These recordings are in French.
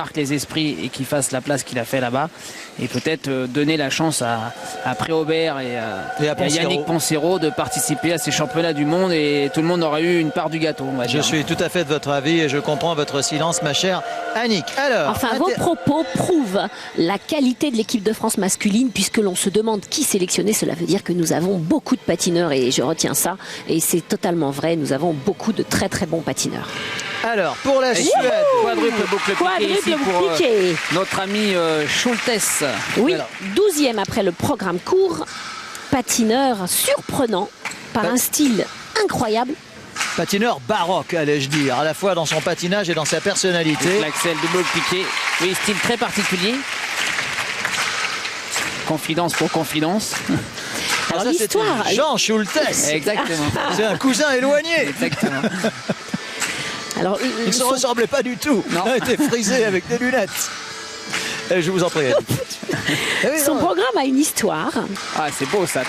marque les esprits et qu'il fasse la place qu'il a fait là-bas et peut-être donner la chance à Préaubert et à Yannick Poncero de participer à ces championnats du monde et tout le monde aura eu une part du gâteau. Je suis tout à fait de votre avis et je comprends votre silence, ma chère Annick. Alors, enfin, vos propos prouvent la qualité de l'équipe de France masculine puisque l'on se demande qui sélectionner. Cela veut dire que nous avons beaucoup de patineurs et je retiens ça et c'est totalement vrai. Nous avons beaucoup de très très bons patineurs. Alors, pour la Suède, quadruple boucle piqué ici pour notre ami Schultes. Oui, 12e après le programme court. Patineur surprenant par un style incroyable. Patineur baroque, allais-je dire, à la fois dans son patinage et dans sa personnalité. L'axel double piqué, oui, style très particulier. Confidence pour confidence. Alors l'histoire... Jean Schultes. Exactement. C'est un cousin éloigné. Exactement. Alors, il ne se ressemblait pas du tout. Non. Il a été frisé avec des lunettes. Et je vous en prie. Son programme a une histoire. Ah, c'est beau ça.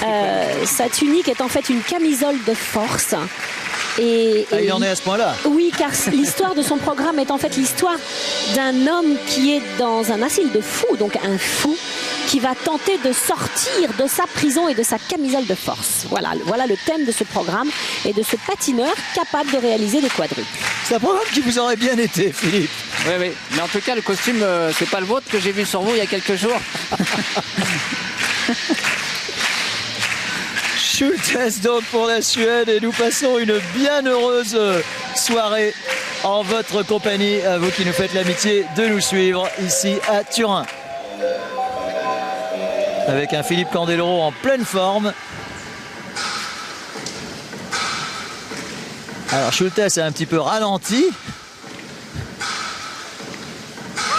Sa tunique est en fait une camisole de force. Et il en est à ce point-là. Oui, car l'histoire de son programme est en fait l'histoire d'un homme qui est dans un asile de fous, donc un fou, qui va tenter de sortir de sa prison et de sa camisole de force. Voilà le thème de ce programme et de ce patineur capable de réaliser des quadruples. C'est un programme qui vous aurait bien été, Philippe. Oui, oui. Mais en tout cas, le costume, c'est pas le vôtre que j'ai vu sur vous il y a quelques jours. Schultes donc pour la Suède et nous passons une bien heureuse soirée en votre compagnie, à vous qui nous faites l'amitié de nous suivre ici à Turin. Avec un Philippe Candeloro en pleine forme. Alors Schultes est un petit peu ralenti.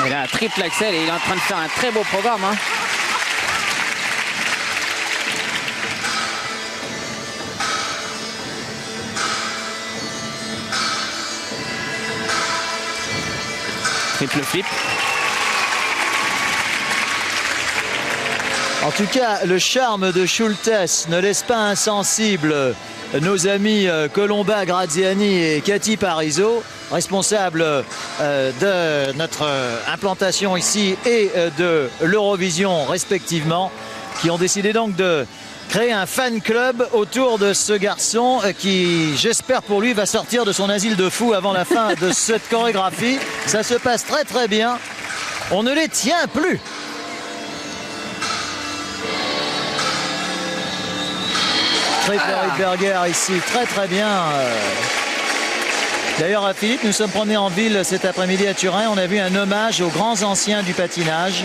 Il a un triple axel et il est en train de faire un très beau programme. Hein. Triple flip. En tout cas, le charme de Schultes ne laisse pas insensible nos amis Colomba Graziani et Cathy Parizeau, responsables de notre implantation ici et de l'Eurovision respectivement, qui ont décidé donc de créer un fan club autour de ce garçon qui, j'espère pour lui, va sortir de son asile de fous avant la fin de cette chorégraphie. Ça se passe très très bien. On ne les tient plus. Rydberger ici, très très bien. D'ailleurs, à Philippe, nous sommes promenés en ville cet après-midi à Turin. On a vu un hommage aux grands anciens du patinage.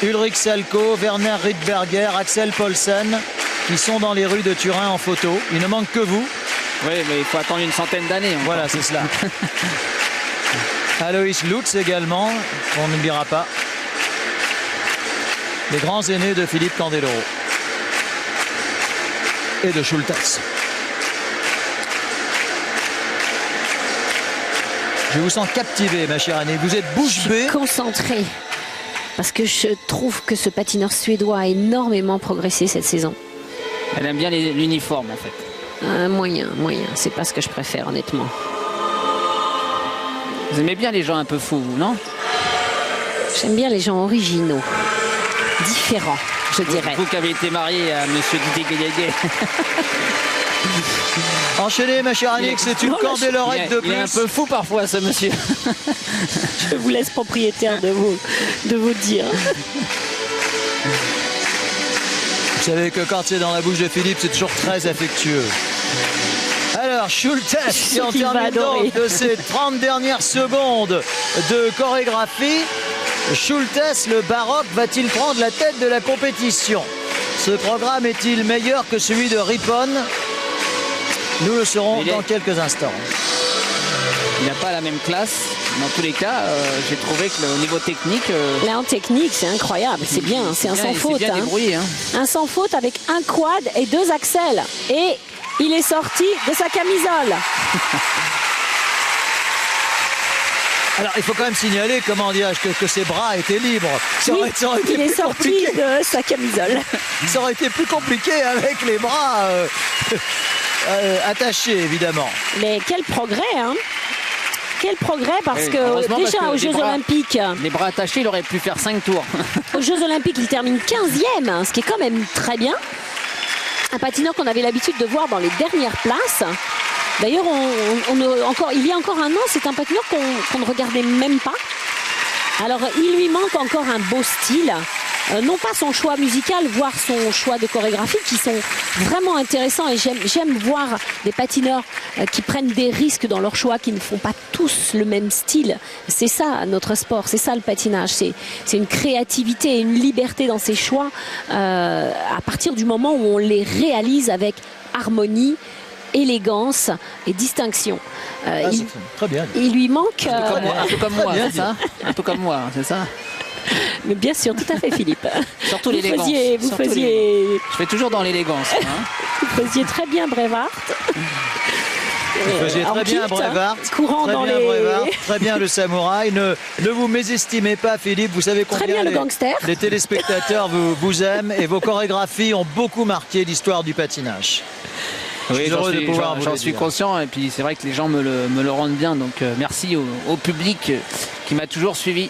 Ulrich Salko, Werner Rydberger, Axel Paulsen, qui sont dans les rues de Turin en photo. Il ne manque que vous. Oui, mais il faut attendre une centaine d'années. Voilà, c'est cela. Alois Lutz également, on n'oubliera pas. Les grands aînés de Philippe Candeloro. Et de Schultes. Je vous sens captivé, ma chère Annie. Vous êtes bouche bée. Concentrée. Parce que je trouve que ce patineur suédois a énormément progressé cette saison. Elle aime bien l'uniforme, en fait. Moyen. C'est pas ce que je préfère, honnêtement. Vous aimez bien les gens un peu fous, vous, non? J'aime bien les gens originaux. Différents, je dirais. Vous qui avez été marié à monsieur Didier Guégué. Enchaînez, ma chère Annick, c'est une candelorette de plus. Il est un peu fou parfois, ce monsieur. Je vous laisse propriétaire de vous dire. Vous savez que quand c'est dans la bouche de Philippe, c'est toujours très affectueux. Alors, Schultes qui en termine donc de ses 30 dernières secondes de chorégraphie. Schultes, le baroque, va-t-il prendre la tête de la compétition? Ce programme est-il meilleur que celui de Rippon? Nous le saurons dans quelques instants. Il n'a pas la même classe. Dans tous les cas, j'ai trouvé que au niveau technique... Là, en technique, c'est incroyable. C'est bien, c'est un sans faute. Bien débrouillé, hein. Un sans faute avec un quad et 2 axels. Et il est sorti de sa camisole. Alors, il faut quand même signaler, comment dirais-je, que ses bras étaient libres. Il est sorti de sa camisole. Ça aurait été plus compliqué avec les bras attachés, évidemment. Mais quel progrès, hein! Quel progrès, parce que déjà aux Jeux Olympiques... Les bras attachés, il aurait pu faire 5 tours. Aux Jeux Olympiques, il termine 15e, ce qui est quand même très bien. Un patineur qu'on avait l'habitude de voir dans les dernières places. D'ailleurs, il y a encore un an, c'est un patineur qu'on ne regardait même pas. Alors, il lui manque encore un beau style. Non pas son choix musical, voire son choix de chorégraphie, qui sont vraiment intéressants. Et j'aime voir des patineurs qui prennent des risques dans leur choix, qui ne font pas tous le même style. C'est ça notre sport, c'est ça le patinage. C'est une créativité et une liberté dans ses choix à partir du moment où on les réalise avec harmonie, élégance et distinction. Très bien. Il lui manque... Un peu comme moi, c'est ça? Un peu comme moi, c'est ça? Mais bien sûr, tout à fait, Philippe. Surtout l'élégance. Je fais toujours dans l'élégance. Vous faisiez très bien Brevard. Vous faisiez très bien Brevard. Courant dans les... Très bien le samouraï. Ne vous mésestimez pas, Philippe. Vous savez combien les téléspectateurs vous aiment et vos chorégraphies ont beaucoup marqué l'histoire du patinage. Oui, j'en suis conscient, et puis c'est vrai que les gens me le rendent bien, donc merci au public qui m'a toujours suivi.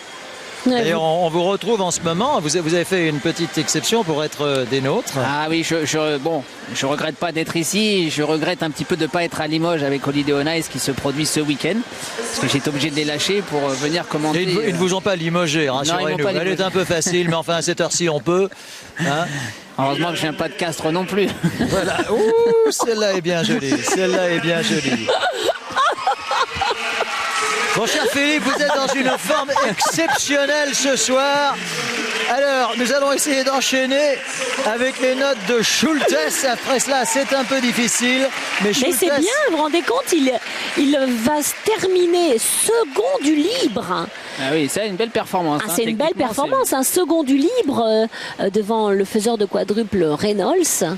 D'ailleurs, on vous retrouve en ce moment. Vous avez fait une petite exception pour être des nôtres. Ah oui, je regrette pas d'être ici. Je regrette un petit peu de ne pas être à Limoges avec Holiday on Ice qui se produit ce week-end. Parce que j'étais obligé de les lâcher pour venir commenter. Ils ne vous ont pas limogé, rassurez-nous. Elle est un peu facile, mais enfin à cette heure-ci, on peut. Hein. Heureusement que je viens pas de Castres non plus. Voilà. Ouh, celle-là est bien jolie. Celle-là est bien jolie. Mon cher Philippe, vous êtes dans une forme exceptionnelle ce soir. Alors, nous allons essayer d'enchaîner avec les notes de Schultes. Après cela, c'est un peu difficile. Mais c'est bien, vous vous rendez compte, il va se terminer second du libre. Ah oui, c'est une belle performance. C'est une belle performance, un second du libre devant le faiseur de quadruple Reynolds.